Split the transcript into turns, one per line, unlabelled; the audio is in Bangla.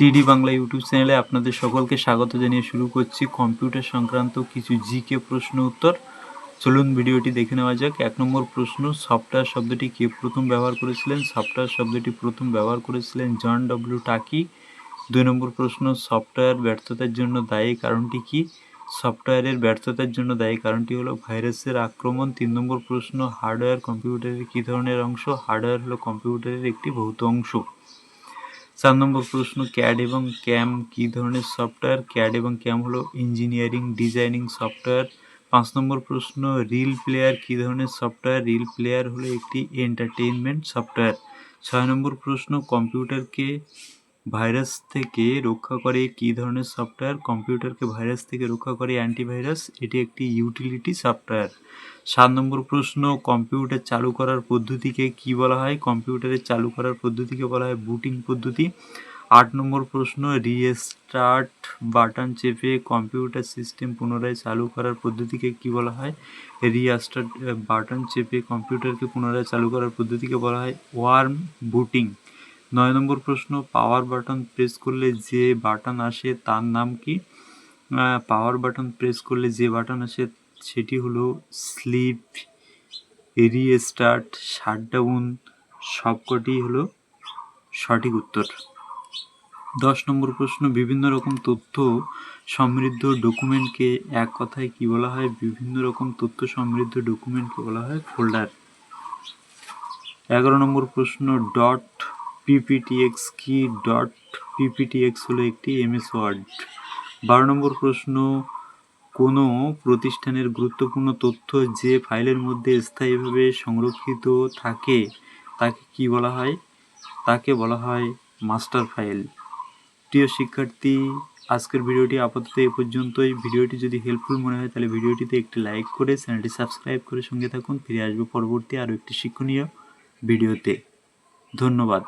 টিডি বাংলা ইউটিউব চ্যানেলে আপনাদের সকলকে স্বাগত জানিয়ে শুরু করছি কম্পিউটার সংক্রান্ত কিছু জিকে প্রশ্ন উত্তর। চলুন ভিডিওটি দেখে নেওয়া যাক। 1 নম্বর প্রশ্ন, সফটওয়্যার শব্দটি কে প্রথম ব্যবহার করেছিলেন? সফটওয়্যার শব্দটি প্রথম ব্যবহার করেছিলেন জন ডব্লিউ টাকি। 2 নম্বর প্রশ্ন, সফটওয়্যার ব্যর্থতার জন্য দায়ী কারণটি কি? সফটওয়্যারের ব্যর্থতার জন্য দায়ী কারণটি হলো ভাইরাসের আক্রমণ। 3 নম্বর প্রশ্ন, হার্ডওয়্যার কম্পিউটারের কী ধরনের অংশ? হার্ডওয়্যার হলো কম্পিউটারের একটি ভৌত অংশ। 4 নম্বর প্রশ্ন, ক্যাড এবং ক্যাম কী ধরনের সফটওয়্যার? ক্যাড এবং ক্যাম হলো ইঞ্জিনিয়ারিং ডিজাইনিং সফটওয়্যার। 5 নম্বর প্রশ্ন, রিল প্লেয়ার কী ধরনের সফটওয়্যার? রিল প্লেয়ার হলো একটি এন্টারটেইনমেন্ট সফটওয়্যার। 6 নম্বর প্রশ্ন, কম্পিউটারকে ভাইরাস থেকে রক্ষা করে কী ধরনের সফটওয়্যার? কম্পিউটারকে ভাইরাস থেকে রক্ষা করে অ্যান্টিভাইরাস, এটি একটি ইউটিলিটি সফটওয়্যার। 7 নম্বর প্রশ্ন, কম্পিউটার চালু করার পদ্ধতিকে কি বলা হয়? কম্পিউটারের চালু করার পদ্ধতিকে বলা হয় বুটিং পদ্ধতি। 8 নম্বর প্রশ্ন, রিস্টার্ট বাটন চেপে কম্পিউটার সিস্টেম পুনরায় চালু করার পদ্ধতিকে কি বলা হয়? রিস্টার্ট বাটন চেপে কম্পিউটারকে পুনরায় চালু করার পদ্ধতিকে বলা হয় ওয়ার্ম বুটিং। 9 নম্বর প্রশ্ন, পাওয়ার বাটন প্রেস করলে যে বাটন আসে তার নাম কি? পাওয়ার বাটন প্রেস করলে যে বাটন আসে সেটি হলো স্লিপ, রিস্টার্ট, শাটডাউন, সবকটি হলো সঠিক উত্তর। 10 নম্বর প্রশ্ন, বিভিন্ন রকম তথ্য সমৃদ্ধ ডকুমেন্টকে এক কথায় কি বলা হয়? বিভিন্ন রকম তথ্য সমৃদ্ধ ডকুমেন্টকে বলা হয় ফোল্ডার। 11 নম্বর প্রশ্ন, ডট পিপিটিএক্স কি? ডট পিপিটিএক্স হলো একটি এমএস ওয়ার্ড। 12 নম্বর প্রশ্ন, কোনো প্রতিষ্ঠানের গুরুত্বপূর্ণ তথ্য যে ফাইলের মধ্যে স্থায়ীভাবে সংরক্ষিত থাকে তাকে কি বলা হয়? তাকে বলা হয় মাস্টার ফাইল। প্রিয় শিক্ষার্থী, আজকের ভিডিওটি আপাতত এ পর্যন্তই। ভিডিওটি যদি হেল্পফুল মনে হয় তাহলে ভিডিওটিতে একটি লাইক করে চ্যানেলটি সাবস্ক্রাইব করে সঙ্গে থাকুন। ফিরে আসবো পরবর্তী আরও একটি শিক্ষণীয় ভিডিওতে। ধন্যবাদ।